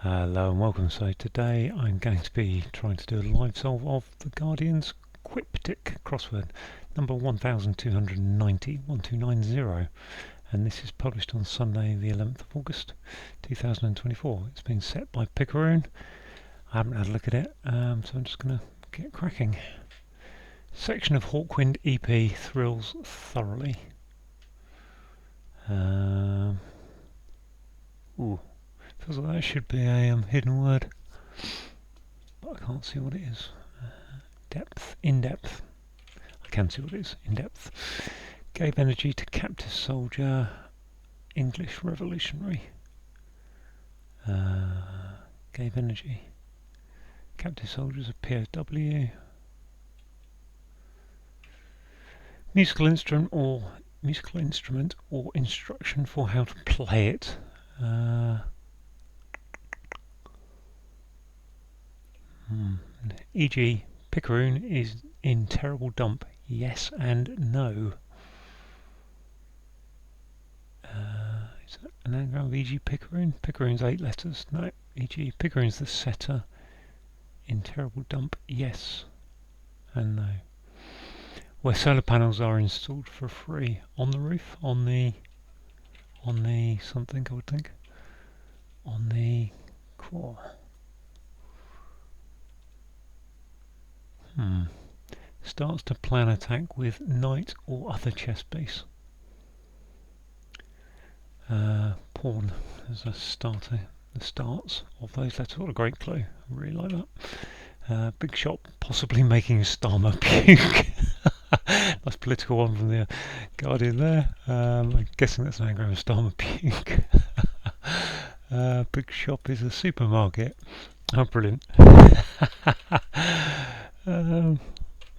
Hello and welcome. So today I'm going to be trying to do a live solve of the Guardian's Quiptic crossword number 1290, and this is published on Sunday the 11th of August 2024. It's been set by Picaroon. I haven't had a look at it, so I'm just going to get cracking. Section of Hawkwind EP thrills thoroughly. Ooh. Feels like that should be a hidden word, but I can't see what it is. In depth. I can see what it is. In depth. Gave energy to captive soldier. English revolutionary. Gave energy. Captive soldiers of POW. Musical instrument or instruction for how to play it. E.g. Picaroon is in terrible dump. Yes and no. Is that an anagram of E.g. Picaroon? Picaroon's 8 letters. No. E.g. Picaroon's the setter. In terrible dump. Yes and no. Where solar panels are installed for free on the roof, on the something, I would think, on the core. Starts to plan attack with knight or other chess piece. Pawn as a starter. The starts of those letters. What a great clue. I really like that. Big shop, possibly making Starmer puke. Nice political one from the Guardian there. I'm guessing that's an anagram of Starmer puke. Big shop is a supermarket. Oh, brilliant.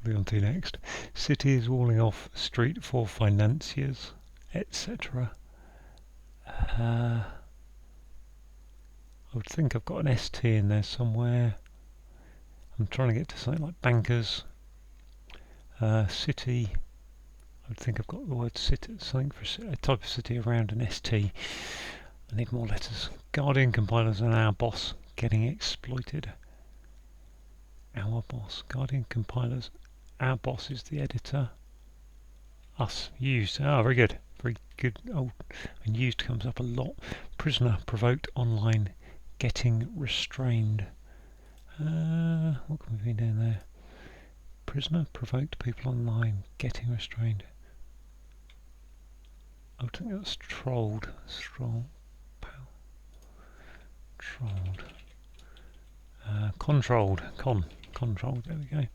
Be on to next. City is walling off street for financiers, etc. I would think I've got an ST in there somewhere. I'm trying to get to something like bankers. City. I would think I've got the word city, something for a type of city around an ST. I need more letters. Guardian compilers and our boss getting exploited. Our boss. Guardian compilers. Our boss is the editor. Us. Used. Ah, very good. Very good. Oh, and used comes up a lot. Prisoner provoked online. Getting restrained. What can we be doing there? Prisoner provoked people online. Getting restrained. I would think that's trolled. Trolled. Controlled. Controlled. There we go.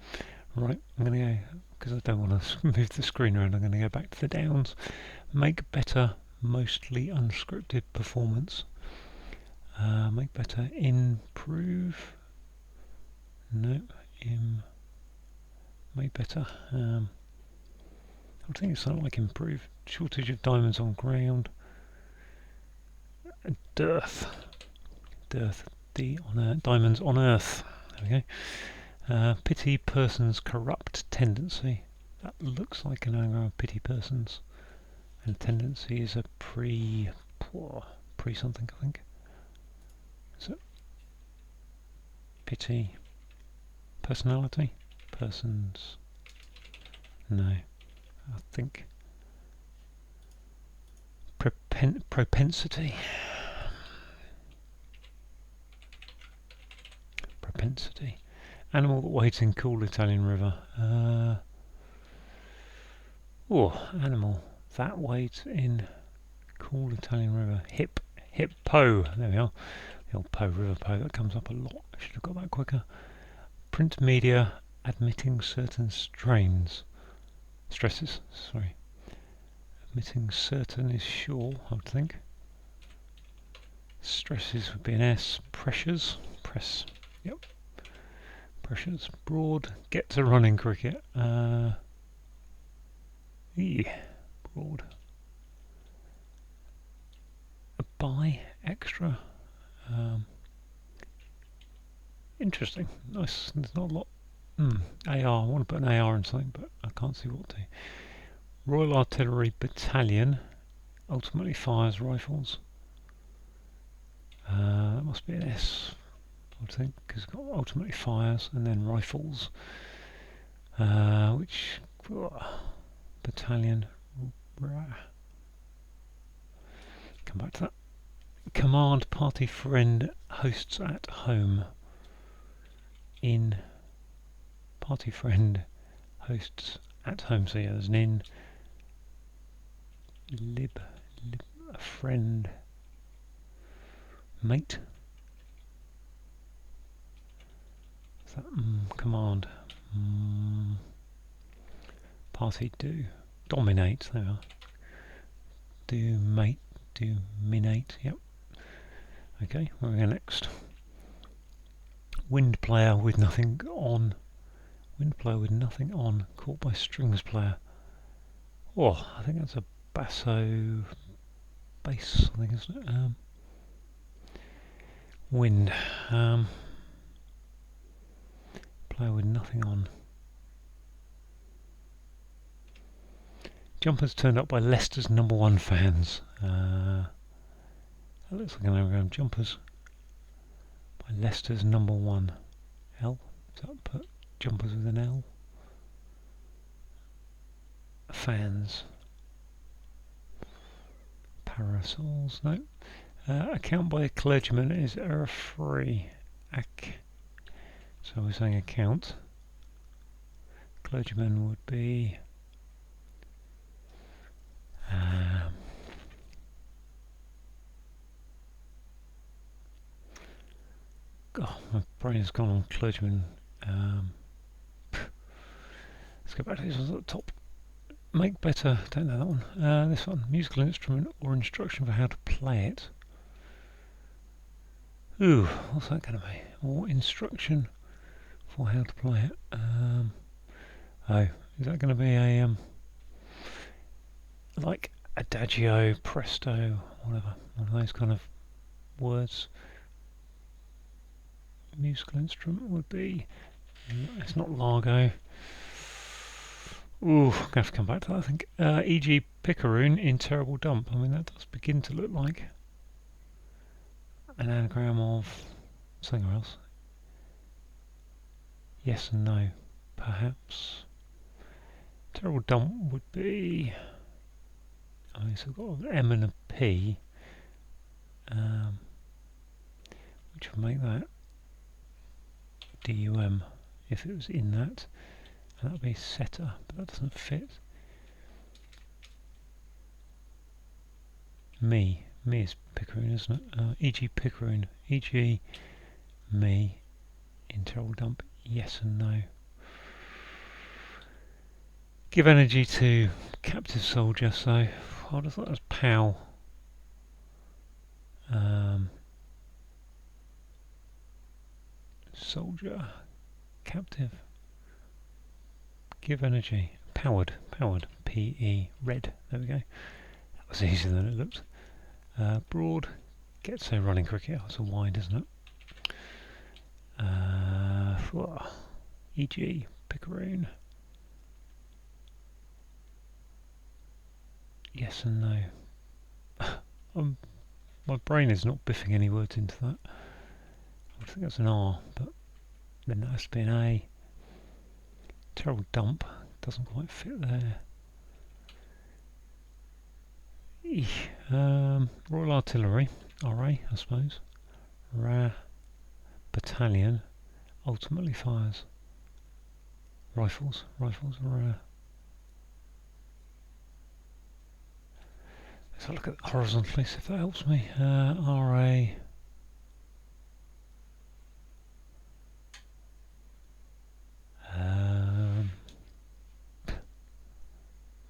Right, I'm going to go, because I don't want to move the screen around, I'm going to go back to the downs. Make better, mostly unscripted performance. Make better, improve. No, make better. I would think it's something like improve. Shortage of diamonds on ground. Dearth. Diamonds on earth. There we go. Pity persons' corrupt tendency. That looks like an anagram of pity persons. And tendency is a pre something, I think. So pity. Personality. Persons. No. I think propensity. Propensity. Animal that waits in cool Italian river. Animal that waits in cool Italian river. Hippo. There we are. The old river Po, that comes up a lot. I should have got that quicker. Print media admitting certain stresses. Sorry. Admitting certain is sure, I would think. Stresses would be an S. Pressures. Press. Yep. Pressures. Broad. Get to running cricket. Broad. A buy. Extra. Interesting. Nice. There's not a lot. AR. I want to put an AR in something, but I can't see what to. Royal Artillery Battalion ultimately fires rifles. That must be an S, I would think, because it's got ultimately fires and then rifles, which battalion. Come back to that. Command party friend hosts at home. In party friend hosts at home. So yeah, there's an in. Lib a friend. Mate. What's that? Command. Party do. Dominate. There we are. Do mate. Dominate. Yep. Okay, where are we going next? Wind player with nothing on. Wind player with nothing on. Caught by strings player. Oh, I think that's a basso bass, I think, isn't it? Wind. Player with nothing on. Jumpers turned up by Leicester's #1 fans. That looks like an anagram. Jumpers by Leicester's #1. L? Is that put jumpers with an L? Fans. Parasols. No. Account by a clergyman is error-free. So we're saying account. Clergyman would be... oh, my brain has gone on clergyman. Let's go back to this one at the top. Make better, don't know that one. This one, musical instrument or instruction for how to play it. Ooh, what's that going to be? Or instruction for how to play it. Oh, is that going to be a like adagio, presto, whatever, one of those kind of words? Musical instrument would be, it's not Largo. Ooh, I'm going to have to come back to that, I think. E.g. Picaroon in Terrible Dump. I mean, that does begin to look like an anagram of something else. Yes and no, perhaps. Terrible Dump would be... I mean, so we've got an M and a P, which would make that DUM if it was in that, and that would be setter, but that doesn't fit. Me is Picaroon, isn't it? E.g. Picaroon, e.g. me in Terrible Dump, yes and no. Give energy to captive soldier, so I would have thought that was POW. Soldier, captive. Give energy. Powered, P-E, red, there we go. That was easier than it looked. Broad, get so running cricket, that's a wide, isn't it? E.g. Picaroon. Yes and no. My brain is not biffing any words into that. I think that's an R, but then that has to be an A. Terrible Dump doesn't quite fit there. Royal Artillery, RA, I suppose. Battalion ultimately fires. Rifles, RA. Let's have a look at horizontally, see if that helps me. RA.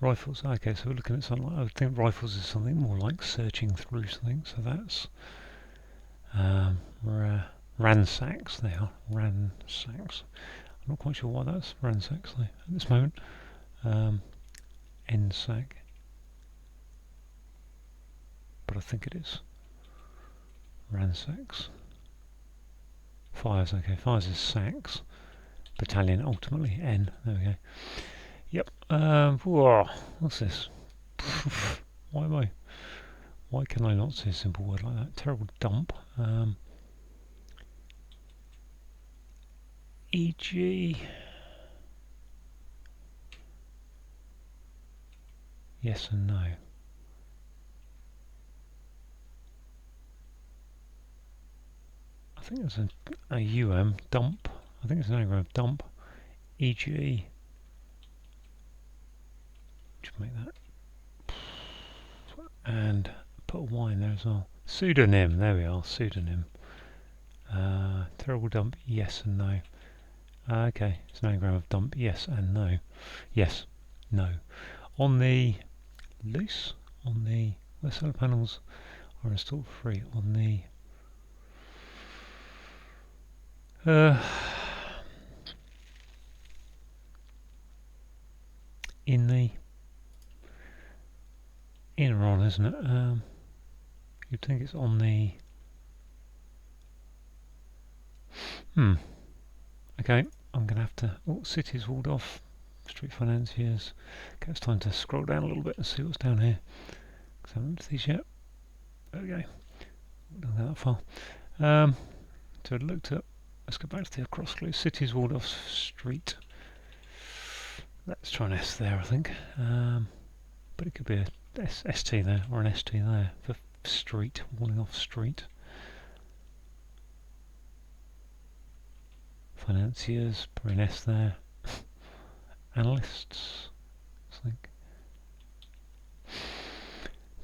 Rifles, okay, so we're looking at something like, I would think rifles is something more like searching through something, so that's ransacks, they are, ransacks. I'm not quite sure why that's ransacks though, at this moment. NSAC, but I think it is. Ransacks. Fires, okay, fires is sacks. Battalion, ultimately, N, there we go. Yep, whoa, what's this? Why can I not see a simple word like that? Terrible Dump. E.g. yes and no. I think there's a dump. I think it's an anagram of dump. E.g. Should make that. And put a Y in there as well. Pseudonym. There we are. Pseudonym. Terrible dump. Yes and no. Okay, it's an anagram of dump. Yes and no. Yes. No. On the loose. On the where solar panels are installed free. On the in the in or on, isn't it? You'd think it's on the okay, I'm gonna have to cities walled off, street financiers. Okay, it's time to scroll down a little bit and see what's down here. Because I haven't looked at these yet. There we go. Not that far. So I looked at, let's go back to the cross clue. Cities walled off street. Let's try an S there, I think. But it could be a ST there or an ST there for street, walling off street. Financiers, put an S there. Analysts, I think.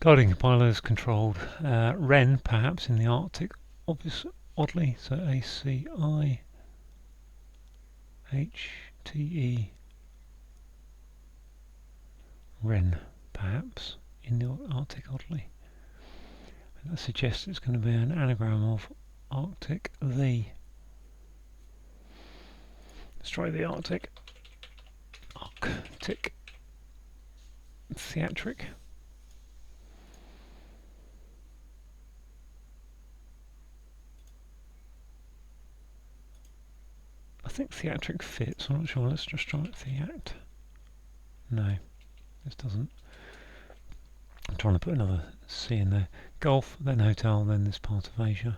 Guardian compilers controlled. Ren, perhaps in the Arctic, oddly, so ACIHTE. Ren, perhaps in the Arctic, oddly. And that suggests it's going to be an anagram of Arctic the. Let's try the Arctic. Arctic. Theatric. I think theatric fits, I'm not sure. Let's just try it. Theat. No, this doesn't. I'm trying to put another C in there. Golf, then hotel, then this part of Asia.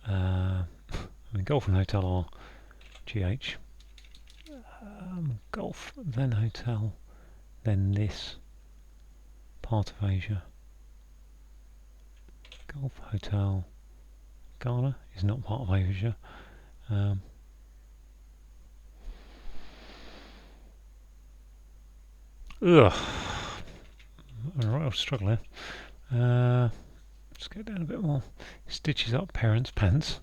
I mean, golf and hotel are GH. Golf, then hotel, then this part of Asia. Golf, hotel, Ghana is not part of Asia. Ugh. Alright, I'll struggle here. Let's go down a bit more. Stitches up parents' pants.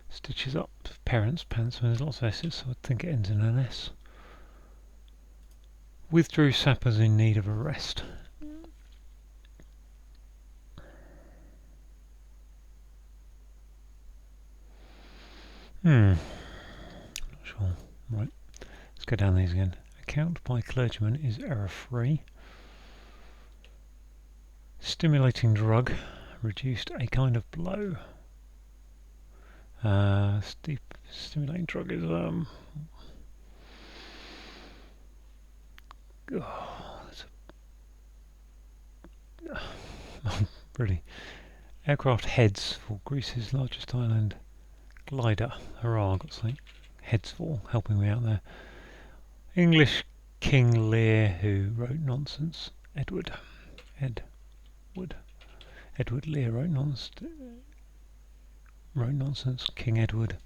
Stitches up parents' pants. There's lots of S's, so I think it ends in an S. Withdrew sappers in need of arrest. Not sure. Right. Let's go down these again. Account by clergyman is error-free. Stimulating drug reduced a kind of blow. Stimulating drug is really. Aircraft heads for Greece's largest island. Glider. Hurrah, I've got something. Heads for, helping me out there. English King Lear who wrote nonsense. Edward Lear wrote nonsense. King Edward.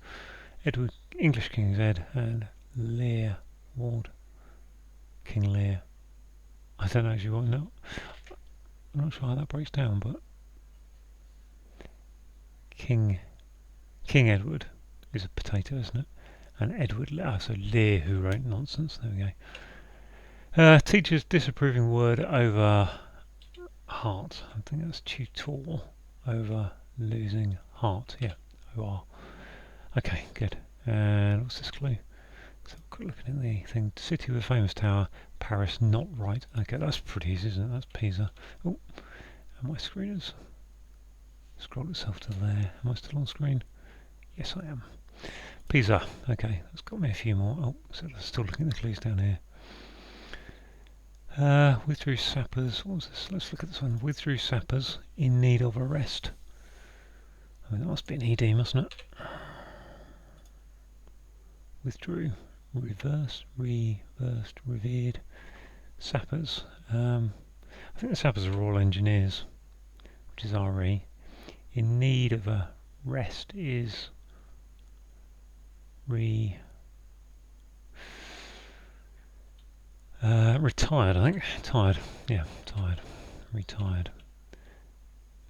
English King's Ed and Lear Ward. King Lear. I don't actually want to know. I'm not sure how that breaks down, but King Edward is a potato, isn't it? And Edward Lear, so Lear who wrote nonsense. There we go. Teacher's disapproving word over heart. I think that's tutor over losing heart. Yeah, OR. Okay, good. And what's this clue? So looking at the thing. City with a famous tower. Paris not right. Okay, that's pretty easy, isn't it? That's Pisa. Oh, and my screen has scrolled itself to there. Am I still on screen? Yes, I am. Pisa. Okay, that's got me a few more. Oh, so still looking at the clues down here. Withdrew sappers. What was this? Let's look at this one. Withdrew sappers in need of arrest. I mean, that must be an ED, mustn't it? withdrew, reversed, reversed, revered. Sappers. I think the sappers are all engineers, which is RE. In need of a rest is retired, I think. Tired. Yeah, tired. Retired.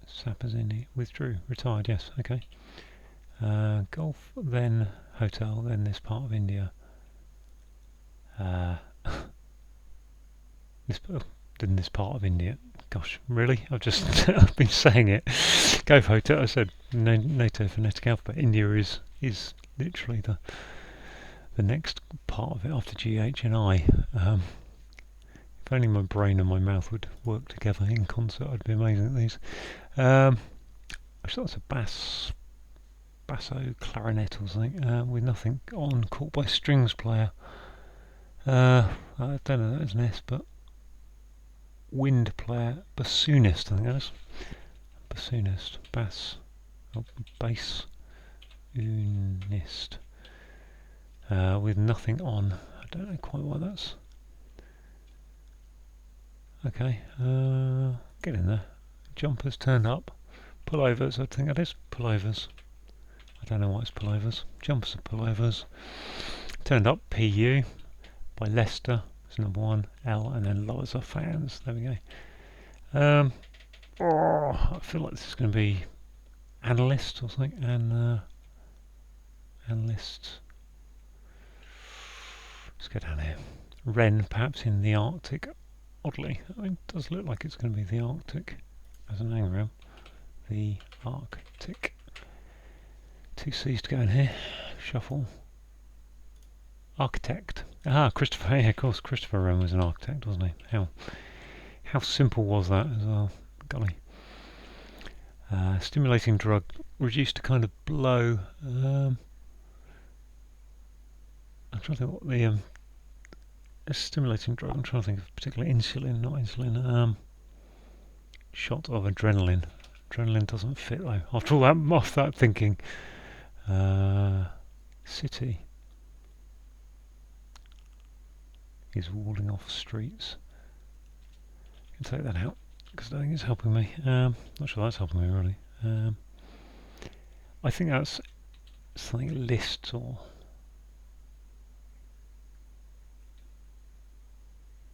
Sappers in it. Withdrew. Retired, yes, okay. Golf, then hotel, then this part of India. This part of India. Gosh, really? I've just I've been saying it. Go for hotel. I said NATO phonetic alphabet. India is literally the next part of it after GH and I. If only my brain and my mouth would work together in concert, I'd be amazing at these. I thought it's a basso clarinet or something, with nothing on, caught by strings player. I don't know that was an S, but wind player, bassoonist, I think that is. Bassoonist, bass, bass, unist, with nothing on. I don't know quite why that's. Okay, get in there. Jumpers turned up. Pullovers, I think that is pullovers. I don't know why it's pullovers. Jumpers are pullovers. Turned up, PU, by Leicester. It's number 1, L, and then lowers are fans. There we go. I feel like this is going to be analyst or something. Analyst. Let's go down here. Wren, perhaps in the Arctic. Oddly, I mean, it does look like it's going to be the Arctic as an anagram. The Arctic. 2 C's to go in here. Shuffle. Architect. Christopher. Yeah, of course, Christopher Wren was an architect, wasn't he? How simple was that as well? Golly. Stimulating drug reduced to kind of blow. I'm trying to think what the a stimulating drug. I'm trying to think of particularly insulin, not insulin. Shot of adrenaline. Adrenaline doesn't fit though. After all that, after that thinking. City is walling off streets. I can take that out because I think it's helping me. Not sure that's helping me really. I think that's something list or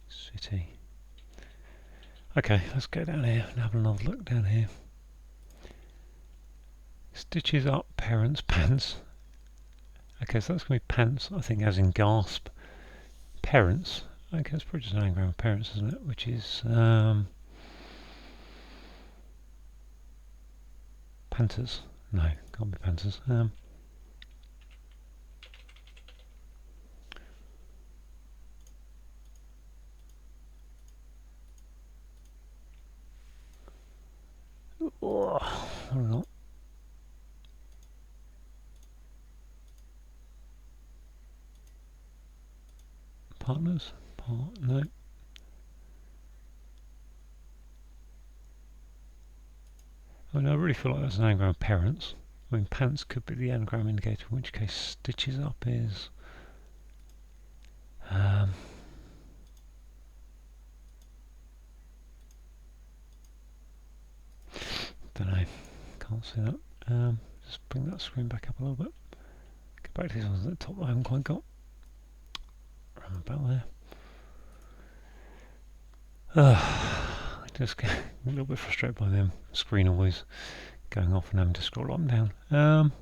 city. Okay, let's go down here and have another look down here. Stitches up, parents, pants. Okay, so that's going to be pants, I think, as in gasp. Parents. Okay, it's probably just an anagram of parents, isn't it? Which is Panthers. No, can't be Panthers. What have we got? Partners? No. I mean, I really feel like that's an anagram of parents. I mean, pants could be the anagram indicator, in which case stitches up is... don't know. Can't see that. Just bring that screen back up a little bit. Get back to these ones at the top that I haven't quite got. I'm about there. I just get a little bit frustrated by them. Screen always going off and having to scroll up and down.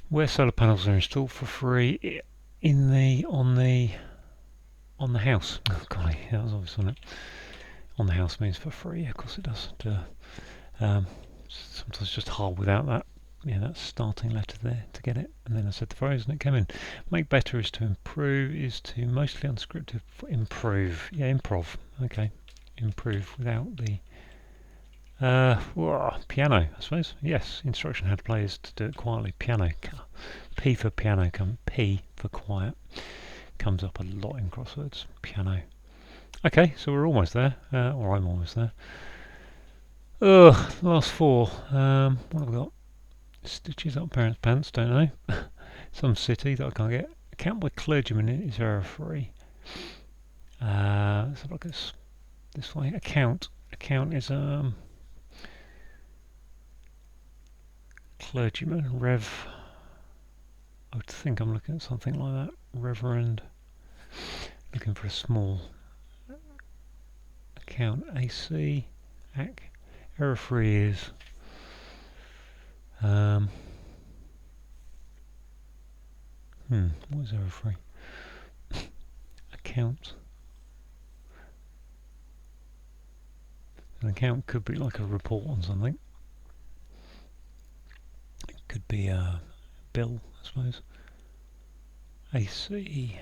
Where solar panels are installed for free on the house. Oh golly, that was obvious on it. On the house means for free, of course it does. Sometimes just hard without that. Yeah, that starting letter there to get it, and then I said the phrase and it came in. Make better is to improve, is to mostly unscripted. Improve, yeah, improv. Okay, improve without the piano, I suppose. Yes, instruction how to play is to do it quietly. Piano, P for piano, P for quiet. Comes up a lot in crosswords. Piano. Okay, so we're almost there, or I'm almost there. Last 4. What have we got? Stitches up parents' pants, don't know. Some city that I can't get. Account by clergyman is error-free. Let's have a look at this way. Account is clergyman. Rev. I would think I'm looking at something like that. Reverend. Looking for a small account. AC. Ac. Error-free is. What is error-free? Account. An account could be like a report on something. It could be a bill, I suppose. AC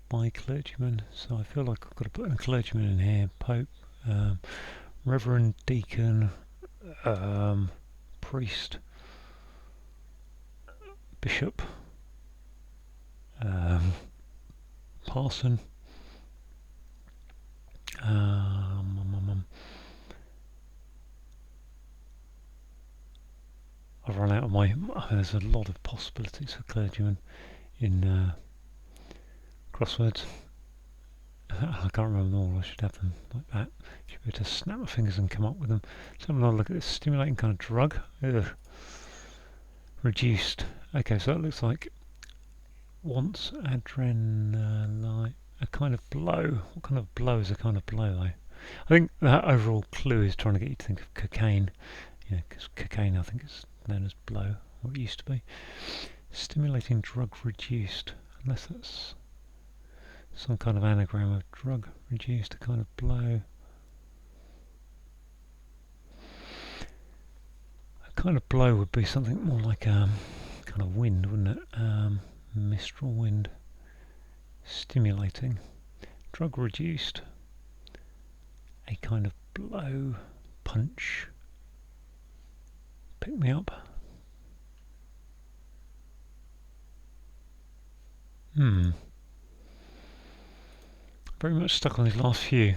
by clergyman. So I feel like I've got to put a clergyman in here. Pope, reverend, deacon, priest, bishop, parson. I've run out of my. There's a lot of possibilities for clergymen in crosswords. I can't remember them all. I should have them like that. Should be able to snap my fingers and come up with them. Let's have another look at this stimulating kind of drug. Ugh. Reduced. Okay, so that looks like wants adrenaline. A kind of blow. What kind of blow is a kind of blow though? I think that overall clue is trying to get you to think of cocaine. Yeah, because cocaine I think is known as blow, or it used to be. Stimulating drug reduced. Unless that's some kind of anagram of drug reduced, a kind of blow. A kind of blow would be something more like kind of wind, wouldn't it? Mistral wind. Stimulating. Drug reduced. A kind of blow. Punch. Pick me up. Very much stuck on these last few.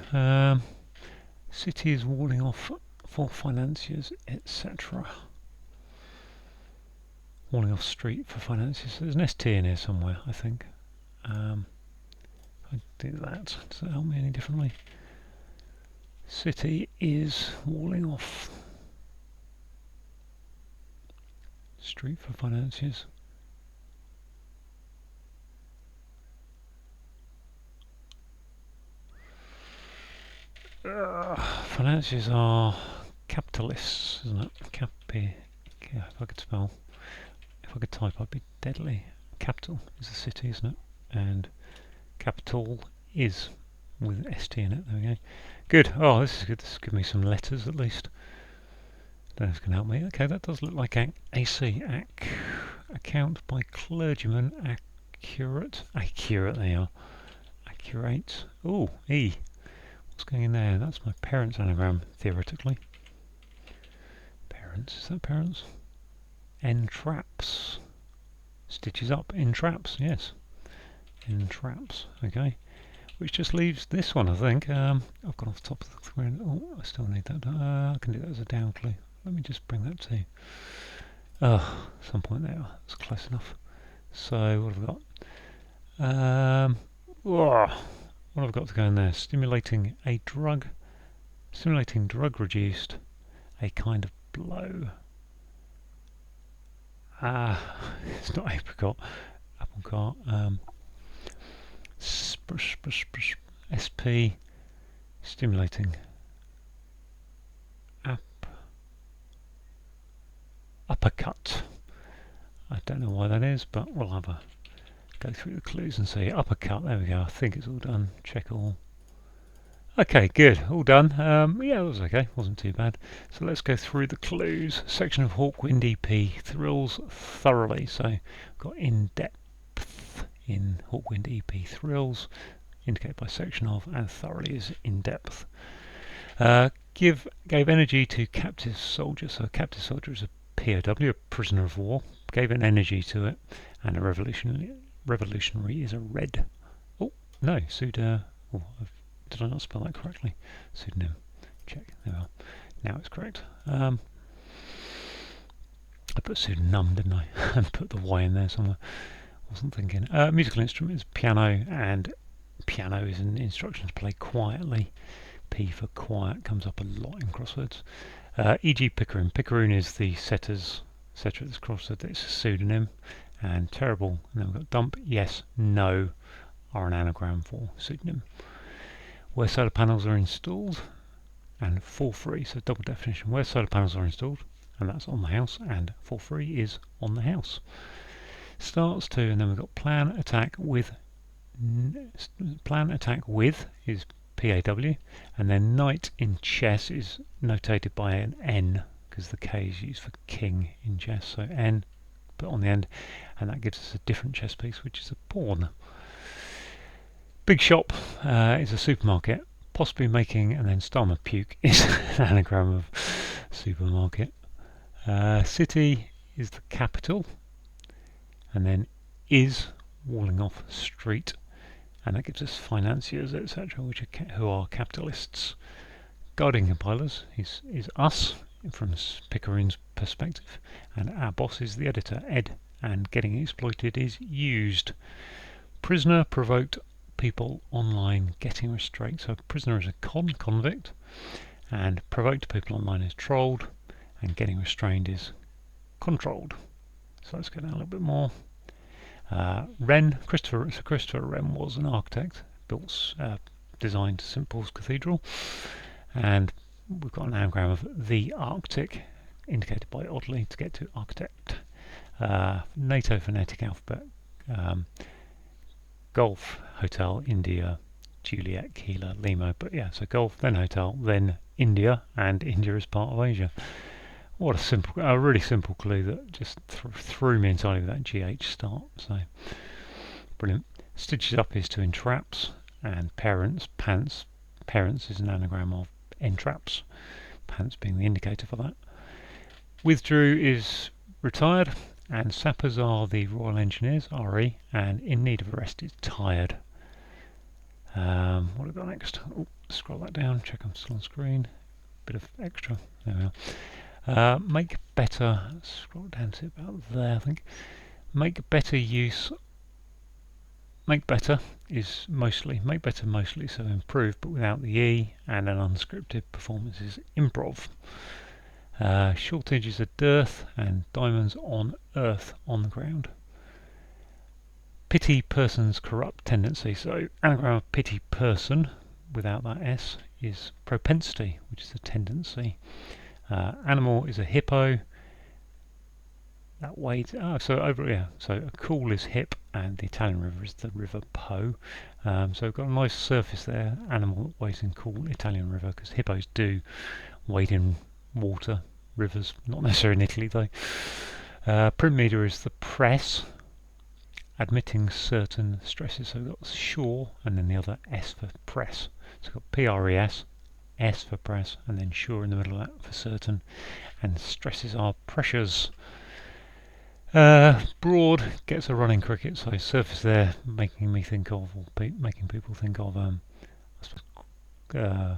City is walling off for financiers, etc. Walling off street for financiers. There's an ST in here somewhere, I think. If I do that, does that help me any differently? City is walling off street for financiers. Financiers are capitalists, isn't it? Yeah, if I could spell, if I could type, I'd be deadly. Capital is a city, isn't it? And capital is with ST in it. There we go. Good. Oh, this is good. This is giving me some letters at least. Don't know if it can help me. Okay, that does look like AC. Account by clergyman. Accurate. Accurate, they are. Accurate. Oh, E. What's going in there? That's my parents' anagram, theoretically. Parents. Is that parents? Entraps. Stitches up. Entraps, yes. Entraps. Okay. Which just leaves this one, I think. I've gone off the top of the screen. Oh, I still need that. I can do that as a down clue. Let me just bring that to some point there. That's close enough. So, what have we got? What have I got to go in there? Stimulating drug reduced, a kind of blow. It's not apricot, apple cart. SP, stimulating. Uppercut. I don't know why that is, but we'll have a go through the clues and see. Uppercut, there we go. I think it's all done. Check all. Okay, good. All done. Yeah, it was okay. Wasn't too bad. So let's go through the clues. Section of Hawkwind EP thrills thoroughly. So we've got in depth in Hawkwind EP thrills, indicated by section of, and thoroughly is in depth. Gave energy to captive soldier. So a captive soldier is a POW, a prisoner of war. Gave an energy to it, and a revolutionary is a red. Oh no, did I not spell that correctly? Pseudonym. Check. There we are. Now it's correct. I put pseudonym, didn't I? And put the Y in there somewhere. Wasn't thinking. Musical instrument is piano, and piano is an instruction to play quietly. P for quiet comes up a lot in crosswords. E.g. Picaroon. Picaroon is the setter of this crossword. It's a pseudonym. And terrible. And then we've got dump, yes, no are an anagram for pseudonym. Where solar panels are installed, and for free, so double definition. Where solar panels are installed, and that's on the house, and for free is on the house. Starts to, and then we've got plan attack with is PAW, and then knight in chess is notated by an N because the K is used for king in chess, so N put on the end, and that gives us a different chess piece, which is a pawn. Big shop is a supermarket, possibly making, and then Starmer puke is an anagram of supermarket. City is the capital, and then is walling off street, and that gives us financiers, etc., who are capitalists. Guardian compilers is us from Picaroon's perspective, and our boss is the editor, Ed, and getting exploited is used. Prisoner provoked people online getting restrained. So prisoner is a convict, and provoked people online is trolled, and getting restrained is controlled. So let's go down a little bit more. Christopher Wren was an architect, designed St Paul's Cathedral, and we've got an anagram of the Arctic, indicated by oddly to get to architect. NATO phonetic alphabet. Golf, Hotel, India, Juliet, Kilo, Lima, but yeah, so Golf, then Hotel, then India, and India is part of Asia. What a really simple clue that just threw me entirely with that GH start, so brilliant. Stitches up is to entraps, and parents is an anagram of entraps, pants being the indicator for that. Withdrew is retired, and sappers are the Royal Engineers, RE, and in need of a rest is tired. What have we got next? Oh, scroll that down, check I'm still on screen. Bit of extra, there we are. Make better, scroll down to about there I think. Make better, mostly, so improve, but without the E, and an unscripted performance is improv. Shortage is a dearth, and diamonds on earth, on the ground. Pity person's corrupt tendency, so anagram of pity person, without that S, is propensity, which is a tendency. Animal is a hippo. That weight, so a cool is hip, and the Italian river is the river Po. So we've got a nice surface there, animal that weighs in cool Italian river, because hippos do wade in water, rivers, not necessarily in Italy though. Print media is the press, admitting certain stresses, so we've got sure, and then the other S for press. So we've got PRES, S for press, and then sure in the middle of that for certain, and stresses are pressures. Broad gets a running cricket, so surface there making me think of, or making people think of,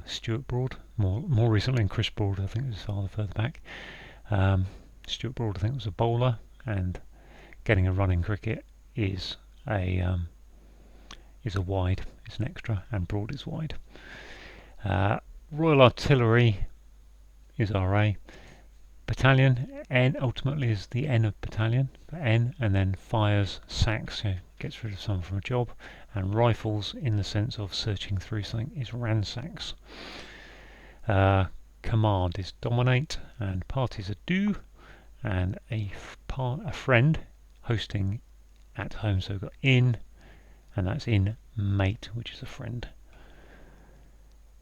Stuart Broad, more recently, and Chris Broad, I think was his father further back. Stuart Broad, I think, was a bowler, and getting a running cricket is a wide, it's an extra, and Broad is wide. Royal Artillery is RA. Battalion, N ultimately is the N of battalion, N, and then fires, sacks, so gets rid of someone from a job, and rifles in the sense of searching through something is ransacks. Command is dominate, and parties are do, and a friend hosting at home, so we've got in, and that's in mate, which is a friend.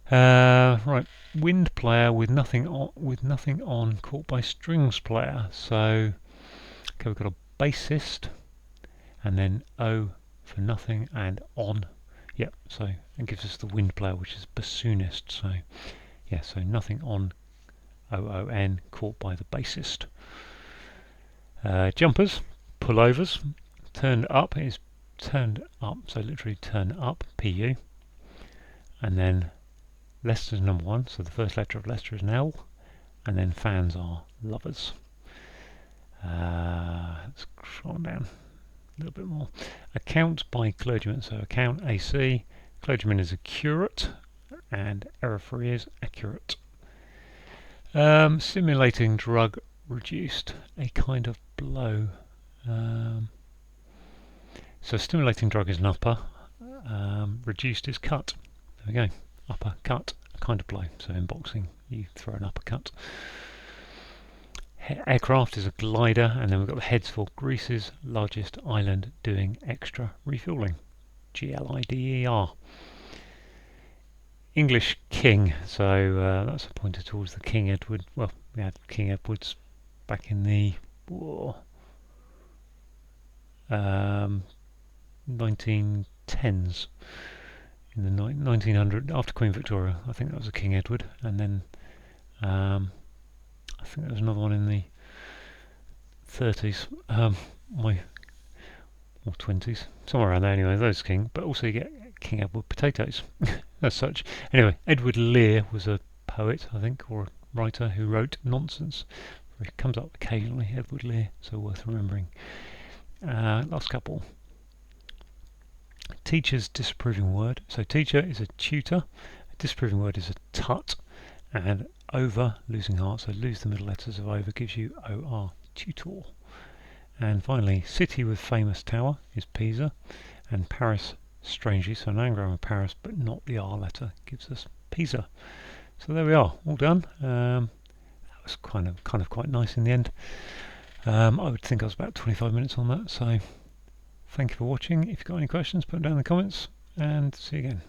Right, wind player with nothing on, caught by strings player. So, okay, we've got a bassist, and then O for nothing, and on. Yep, so it gives us the wind player, which is bassoonist. So, yeah, so nothing on, OON, caught by the bassist. Jumpers, pullovers, turned up is turned up, so literally turn up, PU, and then Leicester's number 1, so the first letter of Leicester is an L, and then fans are lovers. Let's scroll down a little bit more. Account by clergyman. So account AC. Clergyman is a curate, and error-free is accurate. Stimulating drug reduced. A kind of blow. So stimulating drug is an upper. Reduced is cut. There we go. Upper, cut, a kind of blow. So in boxing, you throw an uppercut. Aircraft is a glider, and then we've got the heads for Greece's largest island doing extra refueling. GLIDER. English king, so that's a pointer towards the King Edward. Well, we had King Edward's back in the 1910s. In the 1900, after Queen Victoria, I think that was a King Edward, and then I think there was another one in the 30s, or 20s, somewhere around there anyway, those king, but also you get King Edward potatoes, as such. Anyway, Edward Lear was a poet, I think, or a writer who wrote nonsense. It comes up occasionally, Edward Lear, so worth remembering. Last couple. Teacher's disapproving word. So teacher is a tutor, a disapproving word is a tut, and over, losing heart, so lose the middle letters of over gives you OR, tutor. And finally, city with famous tower is Pisa, and Paris, strangely, so an anagram of Paris, but not the R letter, gives us Pisa. So there we are, all done. That was kind of quite nice in the end. I would think I was about 25 minutes on that, so thank you for watching. If you've got any questions, put them down in the comments, and see you again.